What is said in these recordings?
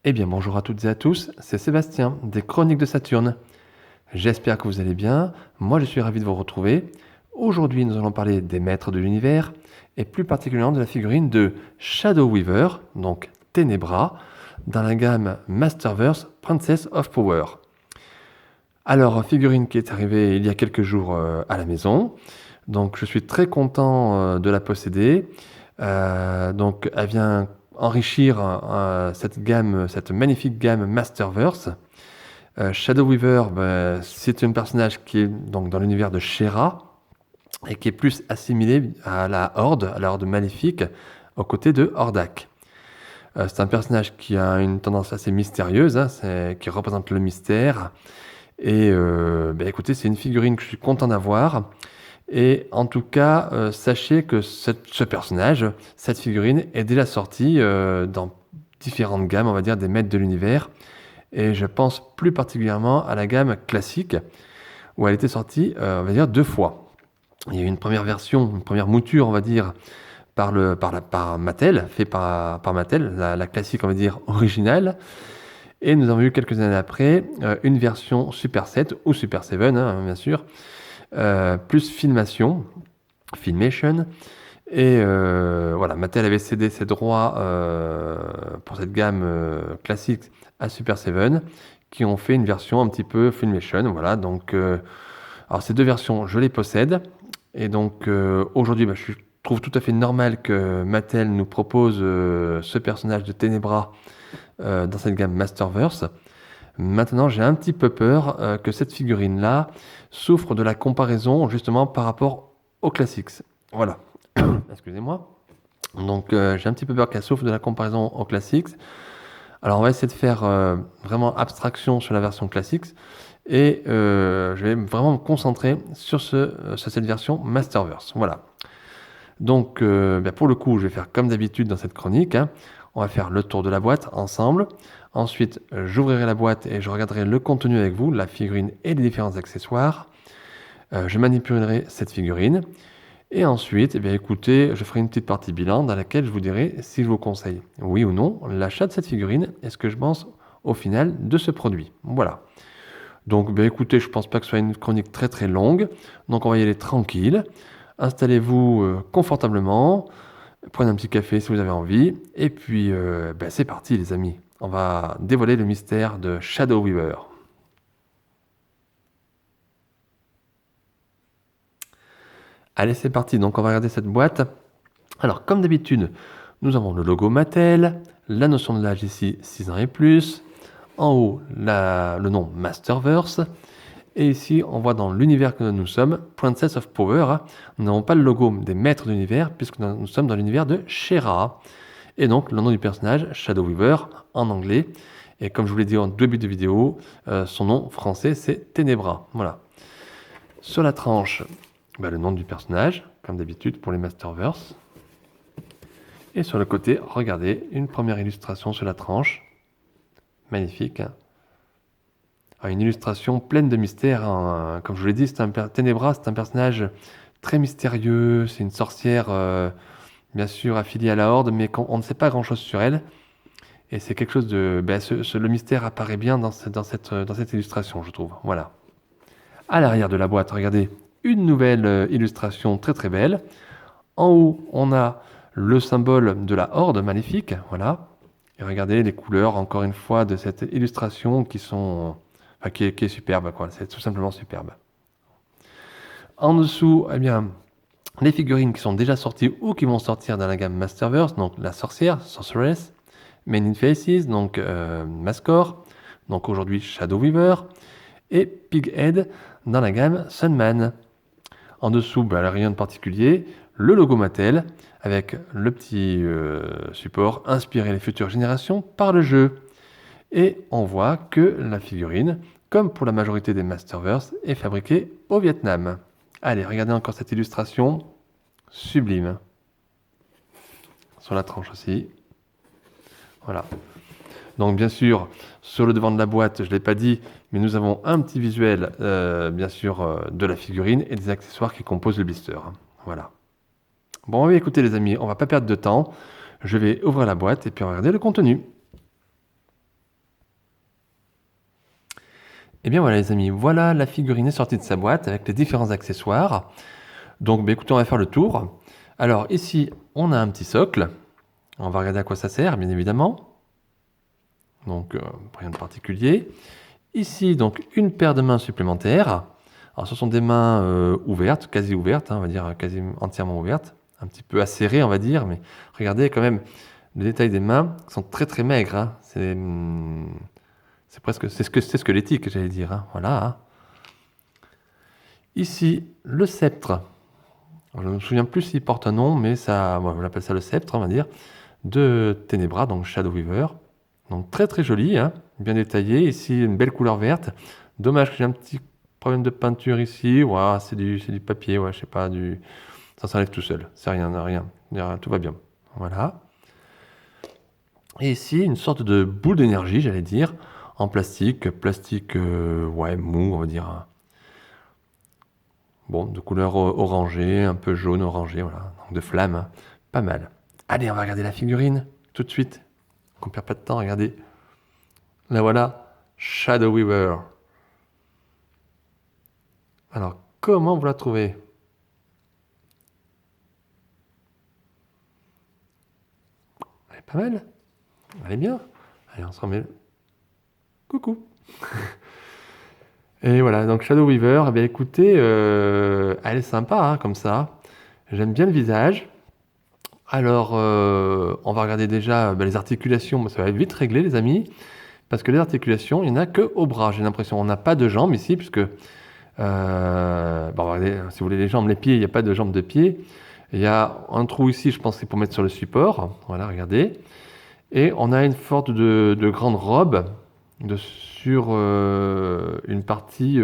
Eh bien, bonjour à toutes et à tous, c'est Sébastien des Chroniques de Saturne. J'espère que vous allez bien, moi je suis ravi de vous retrouver. Aujourd'hui, nous allons parler des maîtres de l'univers, et plus particulièrement de la figurine de Shadow Weaver, donc Ténébra, dans la gamme Masterverse Princess of Power. Alors, figurine qui est arrivée il y a quelques jours à la maison, donc je suis très content de la posséder. Donc, elle vient enrichir cette gamme, cette magnifique gamme Masterverse. Shadow Weaver, c'est un personnage qui est donc dans l'univers de She-Ra et qui est plus assimilé à la Horde maléfique, aux côtés de Hordak. C'est un personnage qui a une tendance assez mystérieuse, hein, qui représente le mystère. Et écoutez, c'est une figurine que je suis content d'avoir. Et en tout cas, sachez que ce personnage, cette figurine, est déjà sortie dans différentes gammes, on va dire, des maîtres de l'univers. Et je pense plus particulièrement à la gamme classique, où elle était sortie, on va dire, 2 fois. Il y a eu une première version, une première mouture, on va dire, par Mattel, fait par Mattel, la classique, on va dire, originale. Et nous avons eu quelques années après une version Super 7 ou Super 7, hein, bien sûr, plus Filmation. Et voilà, Mattel avait cédé ses droits pour cette gamme classique à Super 7, qui ont fait une version un petit peu Filmation. Voilà, donc alors ces deux versions, je les possède. Et donc aujourd'hui, je trouve tout à fait normal que Mattel nous propose ce personnage de Ténébra dans cette gamme Masterverse. Maintenant, j'ai un petit peu peur que cette figurine-là souffre de la comparaison justement par rapport aux classiques. Voilà. Excusez-moi. Donc, j'ai un petit peu peur qu'elle souffre de la comparaison aux classiques. Alors, on va essayer de faire vraiment abstraction sur la version classique. Et je vais vraiment me concentrer sur cette version Masterverse. Voilà. Donc, pour le coup, je vais faire comme d'habitude dans cette chronique, hein. On va faire le tour de la boîte ensemble. Ensuite, j'ouvrirai la boîte et je regarderai le contenu avec vous, la figurine et les différents accessoires. Je manipulerai cette figurine. Et ensuite, écoutez, je ferai une petite partie bilan dans laquelle je vous dirai si je vous conseille, oui ou non, l'achat de cette figurine et ce que je pense au final de ce produit. Voilà. Donc, écoutez, je pense pas que ce soit une chronique très très longue. Donc, on va y aller tranquille. Installez-vous confortablement. Prenez un petit café si vous avez envie. Et puis, c'est parti, les amis. On va dévoiler le mystère de Shadow Weaver. Allez, c'est parti. Donc, on va regarder cette boîte. Alors, comme d'habitude, nous avons le logo Mattel, la notion de l'âge ici, 6 ans et plus. En haut, le nom Masterverse. Et ici, on voit dans l'univers que nous sommes, Princess of Power. Hein. Nous n'avons pas le logo des maîtres de l'univers, puisque nous sommes dans l'univers de She-Ra. Et donc, le nom du personnage, Shadow Weaver, en anglais. Et comme je vous l'ai dit en début de vidéo, son nom français, c'est Ténébra. Voilà. Sur la tranche, le nom du personnage, comme d'habitude pour les Masterverse. Et sur le côté, regardez, une première illustration sur la tranche. Magnifique. Une illustration pleine de mystère. Hein. Comme je vous l'ai dit, Ténébra, c'est un personnage très mystérieux. C'est une sorcière, bien sûr, affiliée à la Horde, mais on ne sait pas grand-chose sur elle. Et c'est quelque chose de... le mystère apparaît bien dans cette illustration, je trouve. Voilà. À l'arrière de la boîte, regardez, une nouvelle illustration très très belle. En haut, on a le symbole de la Horde maléfique. Voilà. Et regardez les couleurs, encore une fois, de cette illustration qui est superbe, quoi. C'est tout simplement superbe. En dessous, les figurines qui sont déjà sorties ou qui vont sortir dans la gamme Masterverse, donc la sorcière, Sorceress, Men in Faces, donc Mascor, donc aujourd'hui Shadow Weaver, et Pighead dans la gamme Sunman. En dessous, rien de particulier, le logo Mattel, avec le petit support inspirer les futures générations par le jeu. Et on voit que la figurine, comme pour la majorité des Masterverse, est fabriquée au Vietnam. Allez, regardez encore cette illustration, sublime. Sur la tranche aussi. Voilà. Donc bien sûr, sur le devant de la boîte, je ne l'ai pas dit, mais nous avons un petit visuel, bien sûr, de la figurine et des accessoires qui composent le blister. Voilà. Bon, écoutez les amis, on va pas perdre de temps. Je vais ouvrir la boîte et puis regarder le contenu. Et bien voilà les amis, voilà la figurine est sortie de sa boîte avec les différents accessoires. Donc bah, écoutez, on va faire le tour. Alors ici, on a un petit socle. On va regarder à quoi ça sert, bien évidemment. Donc rien de particulier. Ici, donc une paire de mains supplémentaires. Alors ce sont des mains ouvertes, quasi ouvertes, hein, on va dire quasi entièrement ouvertes. Un petit peu acérées, on va dire, mais regardez quand même les détails des mains sont très très maigres. Hein. C'est presque, c'est squelettique, j'allais dire. Hein. Voilà. Hein. Ici, le sceptre. Alors, je ne me souviens plus s'il porte un nom, mais ça, on appelle ça le sceptre, on va dire, de Ténébra, donc Shadow Weaver. Donc très très joli, hein, bien détaillé. Ici, une belle couleur verte. Dommage que j'ai un petit problème de peinture ici. Ouah, c'est du papier, ouais, je sais pas, ça s'enlève tout seul. C'est rien. Tout va bien. Voilà. Et ici, une sorte de boule d'énergie, j'allais dire, en plastique, ouais, mou, on va dire. Hein. Bon, de couleur orangée, un peu jaune, orangé, voilà. Donc de flamme, hein. Pas mal. Allez, on va regarder la figurine, tout de suite. On perd pas de temps, regardez. La voilà, Shadow Weaver. Alors, comment vous la trouvez? Elle est pas mal. Elle est bien. Allez, on se remet. Coucou. Et voilà, donc Shadow Weaver, eh bien écoutez, elle est sympa, hein, comme ça. J'aime bien le visage. Alors, on va regarder déjà les articulations. Ça va être vite réglé, les amis. Parce que les articulations, il n'y en a que au bras, j'ai l'impression. On n'a pas de jambes ici, puisque, bon, regardez, si vous voulez les jambes, les pieds, il n'y a pas de jambes de pied. Il y a un trou ici, je pense que c'est pour mettre sur le support. Voilà, regardez. Et on a une sorte de grande robe sur une partie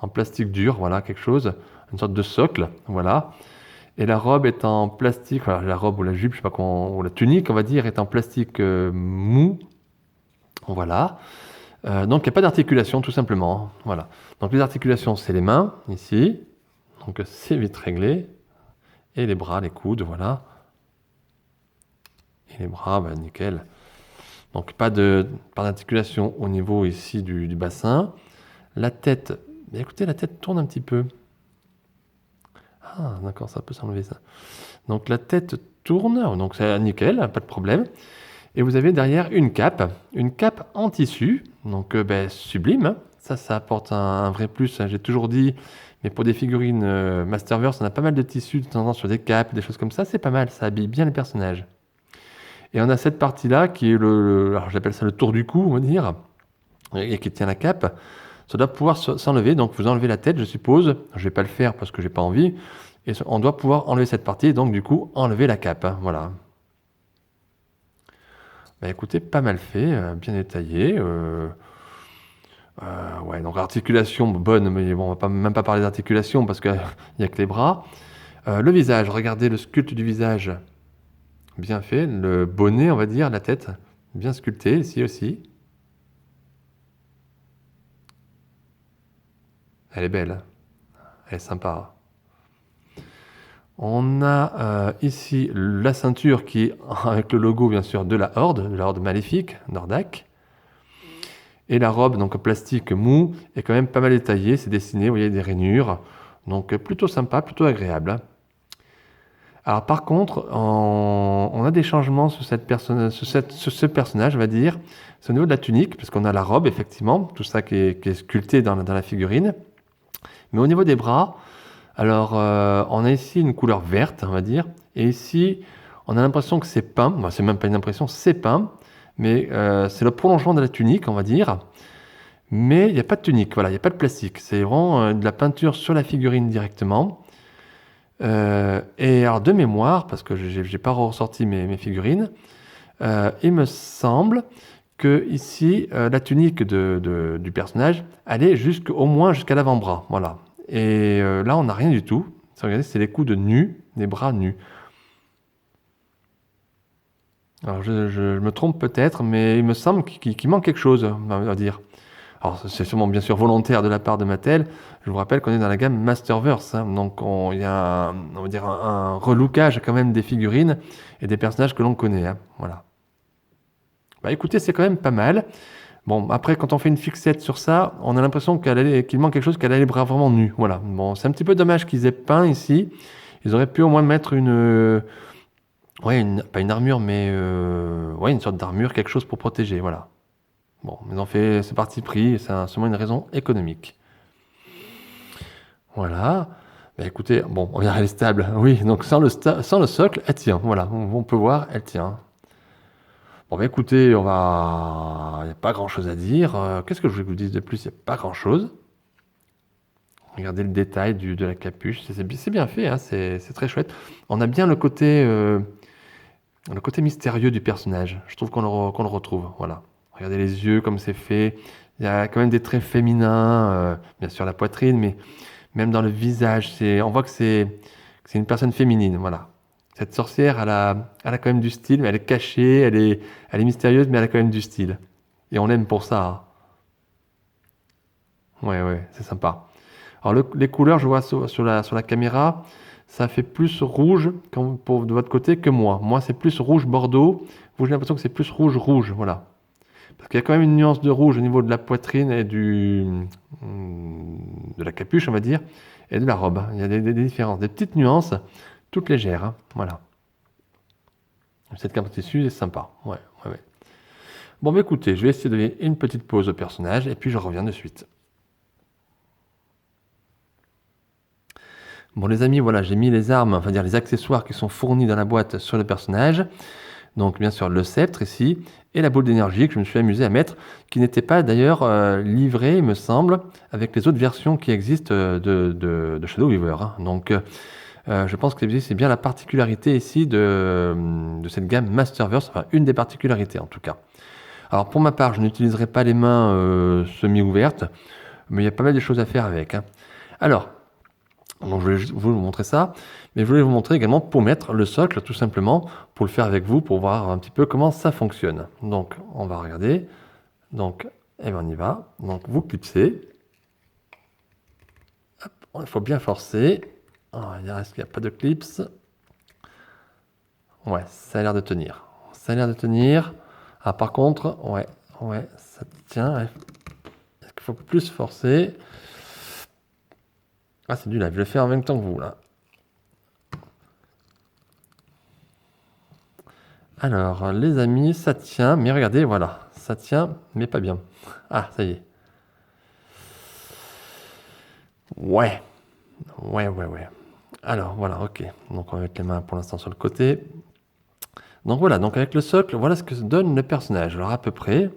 en plastique dur, voilà, quelque chose, une sorte de socle, voilà. Et la robe est en plastique, voilà, la robe ou la jupe, je sais pas comment, ou la tunique, on va dire, est en plastique mou, voilà. Donc il n'y a pas d'articulation, tout simplement, voilà. Donc les articulations, c'est les mains, ici, donc c'est vite réglé, et les bras, les coudes, voilà. Et les bras, bah, nickel. Donc pas d'articulation au niveau ici du bassin. La tête, bah, écoutez, la tête tourne un petit peu. Ah, d'accord, ça peut s'enlever ça. Donc la tête tourne, donc c'est nickel, pas de problème. Et vous avez derrière une cape en tissu, donc ben, sublime. Hein. Ça apporte un vrai plus. Hein. J'ai toujours dit, mais pour des figurines Masterverse, on a pas mal de tissus de temps en temps sur des capes, des choses comme ça. C'est pas mal, ça habille bien les personnages. Et on a cette partie-là qui est alors j'appelle ça le tour du cou, on va dire, et qui tient la cape. Ça doit pouvoir s'enlever, donc vous enlevez la tête, je suppose. Je vais pas le faire parce que j'ai pas envie. Et on doit pouvoir enlever cette partie, et donc du coup enlever la cape. Hein, voilà. Bah écoutez, pas mal fait, bien détaillé. Ouais, donc articulation bonne, mais bon, on va même pas parler d'articulation parce qu'il n'y a que les bras. Le visage, regardez le sculpte du visage, bien fait. Le bonnet, on va dire, la tête, bien sculptée, ici aussi. Elle est belle, elle est sympa. On a ici la ceinture qui est avec le logo, bien sûr, de la Horde maléfique, Nordak. Et la robe, donc en plastique mou, est quand même pas mal détaillée. C'est dessiné, vous voyez, des rainures. Donc plutôt sympa, plutôt agréable. Hein. Alors par contre, on a des changements sur, sur ce personnage, on va dire. C'est au niveau de la tunique, parce qu'on a la robe, effectivement, tout ça qui est sculpté dans la figurine. Mais au niveau des bras, alors on a ici une couleur verte, on va dire. Et ici, on a l'impression que c'est peint. Bon, c'est même pas une impression, c'est peint. Mais c'est le prolongement de la tunique, on va dire. Mais il n'y a pas de tunique, voilà, il n'y a pas de plastique. C'est vraiment de la peinture sur la figurine directement. Et alors de mémoire, parce que je n'ai pas ressorti mes figurines, il me semble que ici, la tunique du personnage allait au moins jusqu'à l'avant-bras. Voilà. Et là, on n'a rien du tout. Regardez, c'est les coudes nus, les bras nus. Alors je me trompe peut-être, mais il me semble qu'il manque quelque chose, on va dire. Alors c'est sûrement bien sûr volontaire de la part de Mattel. Je vous rappelle qu'on est dans la gamme Masterverse, hein, donc il y a on va dire un relookage quand même des figurines et des personnages que l'on connaît. Hein, voilà. Bah écoutez, c'est quand même pas mal. Bon, après, quand on fait une fixette sur ça, on a l'impression qu'il manque quelque chose, qu'elle a les bras vraiment nus. Voilà. Bon, c'est un petit peu dommage qu'ils aient peint ici. Ils auraient pu au moins mettre ouais, pas une armure, mais ouais, une sorte d'armure, quelque chose pour protéger. Voilà. Bon, mais ils ont fait, c'est parti pris, c'est seulement une raison économique. Voilà. Bah, écoutez, bon, on dirait elle est stable. Oui, donc sans le socle, elle tient. Voilà, on peut voir, elle tient. Bon, bah écoutez, il n'y a pas grand-chose à dire. Qu'est-ce que je voulais que je vous dise de plus? Il n'y a pas grand-chose. Regardez le détail de la capuche, c'est bien fait, hein, c'est très chouette. On a bien le côté mystérieux du personnage. Je trouve qu'on le retrouve. Voilà. Regardez les yeux, comme c'est fait. Il y a quand même des traits féminins, bien sûr la poitrine, mais même dans le visage, on voit que c'est une personne féminine. Voilà. Cette sorcière, elle a quand même du style, mais elle est cachée, elle est mystérieuse, mais elle a quand même du style. Et on l'aime pour ça, hein. Ouais, ouais, c'est sympa. Alors les couleurs, je vois sur la caméra, ça fait plus rouge de votre côté que moi. Moi, c'est plus rouge bordeaux. Vous, j'ai l'impression que c'est plus rouge rouge, voilà. Parce qu'il y a quand même une nuance de rouge au niveau de la poitrine et de la capuche, on va dire, et de la robe. Il y a des différences, des petites nuances, toutes légères, hein. Voilà. Cette carte de tissu est sympa. Ouais, ouais, ouais. Bon, bah écoutez, je vais essayer de donner une petite pause au personnage et puis je reviens de suite. Bon les amis, voilà, j'ai mis les armes, enfin dire les accessoires qui sont fournis dans la boîte sur le personnage. Donc bien sûr le sceptre ici, et la boule d'énergie que je me suis amusé à mettre, qui n'était pas d'ailleurs livrée, il me semble, avec les autres versions qui existent de Shadow Weaver, hein. Donc je pense que c'est bien la particularité ici de cette gamme Masterverse, enfin une des particularités en tout cas. Alors pour ma part, je n'utiliserai pas les mains semi-ouvertes, mais il y a pas mal de choses à faire avec, hein. Alors, donc je voulais juste vous montrer ça, mais je voulais vous montrer également pour mettre le socle, tout simplement, pour le faire avec vous, pour voir un petit peu comment ça fonctionne. Donc on va regarder, donc et bien on y va. Donc vous clipsez, hop, il faut bien forcer. Est-ce qu'il n'y a pas de clips? Ouais, ça a l'air de tenir. Ça a l'air de tenir. Ah par contre, ouais, ouais, ça tient. Est-ce qu'il faut plus forcer? Ah c'est du live, je le fais en même temps que vous là. Alors, les amis, ça tient, mais regardez, voilà, ça tient, mais pas bien. Ah, ça y est. Ouais, ouais, ouais, ouais. Alors, voilà, ok. Donc, on va mettre les mains pour l'instant sur le côté. Donc, voilà, donc avec le socle, voilà ce que donne le personnage. Alors, à peu près.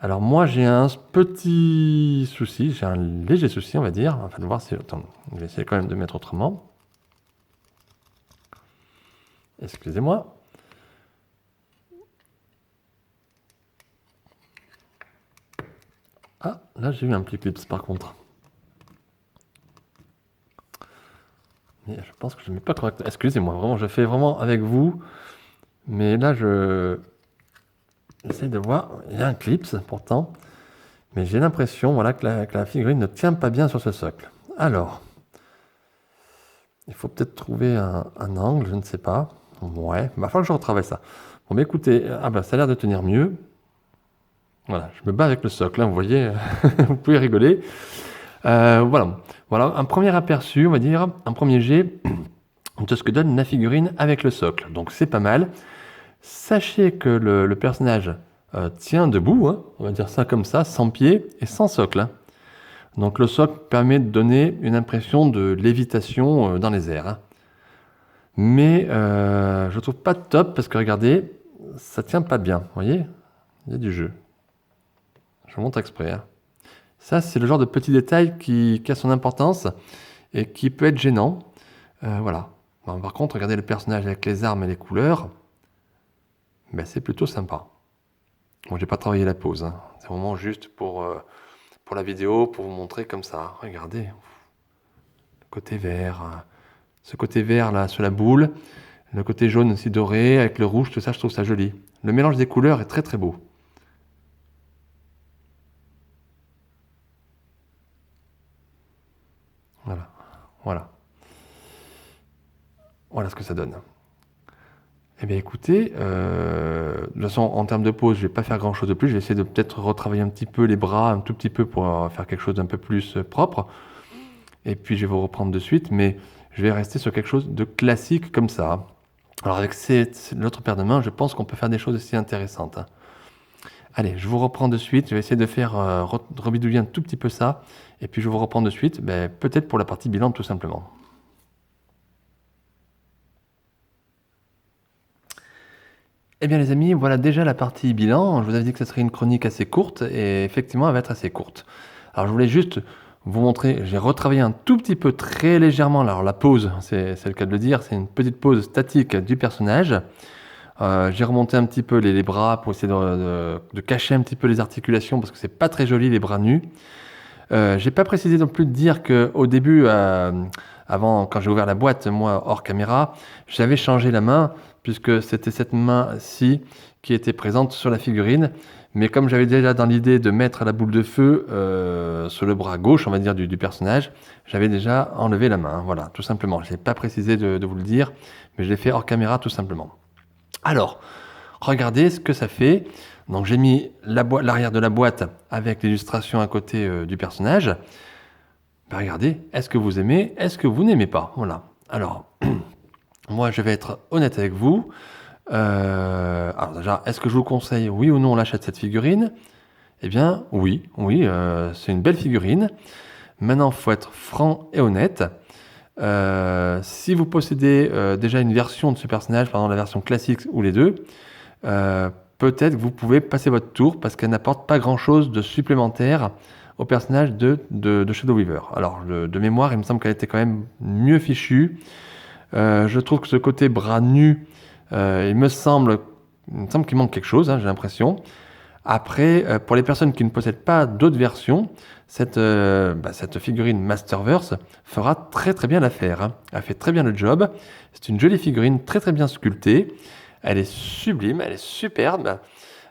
Alors, moi, j'ai un petit souci, j'ai un léger souci, on va dire. Enfin, de voir si. Attends, je vais essayer quand même de mettre autrement. Excusez-moi. Ah, là, j'ai eu un petit clips par contre. Mais je pense que je ne mets pas correctement. Excusez-moi, vraiment, je fais vraiment avec vous. Mais là, j'essaie de voir. Il y a un clips pourtant. Mais j'ai l'impression voilà, que la figurine ne tient pas bien sur ce socle. Alors, il faut peut-être trouver un angle, je ne sais pas. Ouais, il va falloir que je retravaille ça. Bon, mais écoutez, ah bah, ça a l'air de tenir mieux. Voilà, je me bats avec le socle, hein, vous voyez, vous pouvez rigoler. Voilà. Voilà, un premier aperçu, on va dire, un premier jet de ce que donne la figurine avec le socle. Donc c'est pas mal. Sachez que le personnage tient debout, hein, on va dire ça comme ça, sans pied et sans socle, hein. Donc le socle permet de donner une impression de lévitation dans les airs, hein. Mais je trouve pas top parce que regardez, ça tient pas bien, vous voyez? Il y a du jeu. Je vous montre exprès, hein. Ça, c'est le genre de petit détail qui a son importance et qui peut être gênant. Voilà. Bon, par contre, regardez le personnage avec les armes et les couleurs, ben, c'est plutôt sympa. Bon, j'ai pas travaillé la pose, hein. C'est vraiment juste pour la vidéo, pour vous montrer comme ça. Regardez, le côté vert, hein. Ce côté vert là sur la boule, le côté jaune aussi doré avec le rouge, tout ça, je trouve ça joli. Le mélange des couleurs est très très beau. Voilà, voilà, voilà ce que ça donne. Eh bien écoutez, de toute façon, en termes de pause, je vais pas faire grand-chose de plus. Je vais essayer de peut-être retravailler un petit peu les bras, un tout petit peu pour faire quelque chose d'un peu plus propre. Et puis, je vais vous reprendre de suite, mais je vais rester sur quelque chose de classique comme ça. Alors, avec l'autre paire de mains, je pense qu'on peut faire des choses aussi intéressantes. Allez, je vous reprends de suite. Je vais essayer de faire rebidouiller un tout petit peu ça. Et puis, je vous reprends de suite, peut-être pour la partie bilan, tout simplement. Eh bien les amis, voilà déjà la partie bilan. Je vous avais dit que ce serait une chronique assez courte et effectivement elle va être assez courte. Alors je voulais juste vous montrer, j'ai retravaillé un tout petit peu très légèrement. Alors la pause, c'est le cas de le dire, c'est une petite pause statique du personnage. J'ai remonté un petit peu les bras pour essayer de cacher un petit peu les articulations parce que c'est pas très joli les bras nus. J'ai pas précisé non plus de dire qu'au début, avant, quand j'ai ouvert la boîte, moi, hors caméra, j'avais changé la main, puisque c'était cette main-ci qui était présente sur la figurine. Mais comme j'avais déjà dans l'idée de mettre la boule de feu sur le bras gauche, on va dire, du personnage, j'avais déjà enlevé la main. Voilà, tout simplement. Je n'ai pas précisé de vous le dire, mais je l'ai fait hors caméra, tout simplement. Alors, regardez ce que ça fait. Donc j'ai mis l'arrière de la boîte avec l'illustration à côté du personnage. Regardez, est-ce que vous aimez, est-ce que vous n'aimez pas? Voilà. Alors, moi je vais être honnête avec vous. Alors déjà, est-ce que je vous conseille, oui ou non, on l'achète cette figurine? Eh bien, oui, c'est une belle figurine. Maintenant, il faut être franc et honnête. Si vous possédez déjà une version de ce personnage, par exemple la version classique ou les deux, peut-être que vous pouvez passer votre tour parce qu'elle n'apporte pas grand-chose de supplémentaire au personnage de Shadow Weaver. Alors, de mémoire, il me semble qu'elle était quand même mieux fichue. Je trouve que ce côté bras nu, il me semble qu'il manque quelque chose, j'ai l'impression. Après, pour les personnes qui ne possèdent pas d'autres versions, cette figurine Masterverse fera très très bien l'affaire. Elle fait très bien le job. C'est une jolie figurine, très très bien sculptée. Elle est sublime, elle est superbe.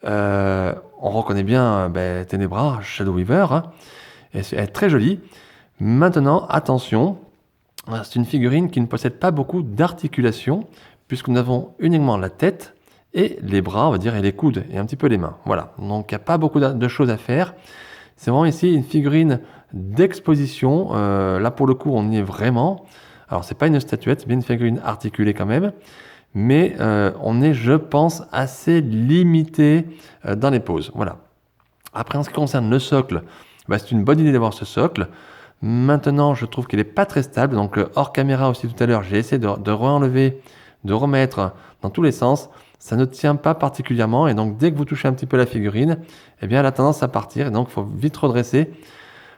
On reconnaît bien Ténébra, Shadow Weaver. Elle est très jolie. Maintenant, attention, c'est une figurine qui ne possède pas beaucoup d'articulations, puisque nous avons uniquement la tête et les bras, on va dire, et les coudes, et un petit peu les mains. Voilà, donc il n'y a pas beaucoup de choses à faire. C'est vraiment ici une figurine d'exposition. Là, pour le coup, on y est vraiment. Alors, c'est pas une statuette, c'est bien une figurine articulée quand même. Mais on est, je pense, assez limité dans les poses. Voilà. Après, en ce qui concerne le socle, c'est une bonne idée d'avoir ce socle. Maintenant, je trouve qu'il n'est pas très stable. Donc, hors caméra aussi tout à l'heure, j'ai essayé de re-enlever, de remettre dans tous les sens. Ça ne tient pas particulièrement. Et donc, dès que vous touchez un petit peu la figurine, eh bien, elle a tendance à partir. Et donc, il faut vite redresser.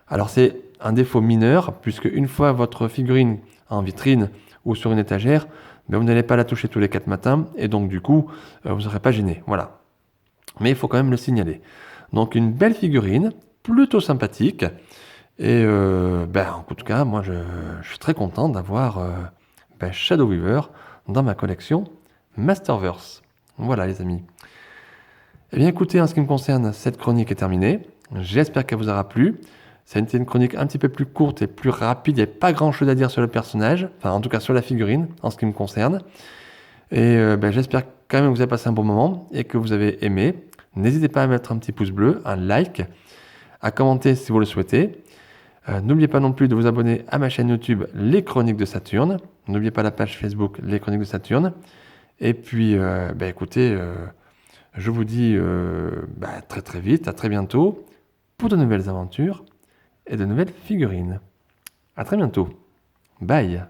Alors, c'est un défaut mineur, puisque une fois votre figurine en vitrine ou sur une étagère, vous n'allez pas la toucher tous les 4 matins. Et donc, du coup, vous ne serez pas gêné. Voilà. Mais il faut quand même le signaler. Donc, une belle figurine, plutôt sympathique. Et en tout cas, moi, je suis très content d'avoir Shadow Weaver dans ma collection Masterverse. Voilà, les amis. Eh bien, écoutez, en ce qui me concerne, cette chronique est terminée. J'espère qu'elle vous aura plu. C'était une chronique un petit peu plus courte et plus rapide. Il n'y a pas grand-chose à dire sur le personnage, enfin, en tout cas sur la figurine, en ce qui me concerne. Et j'espère quand même que vous avez passé un bon moment et que vous avez aimé. N'hésitez pas à mettre un petit pouce bleu, un like, à commenter si vous le souhaitez. N'oubliez pas non plus de vous abonner à ma chaîne YouTube Les Chroniques de Saturne. N'oubliez pas la page Facebook Les Chroniques de Saturne. Et puis, écoutez, je vous dis très très vite, à très bientôt, pour de nouvelles aventures et de nouvelles figurines. À très bientôt. Bye.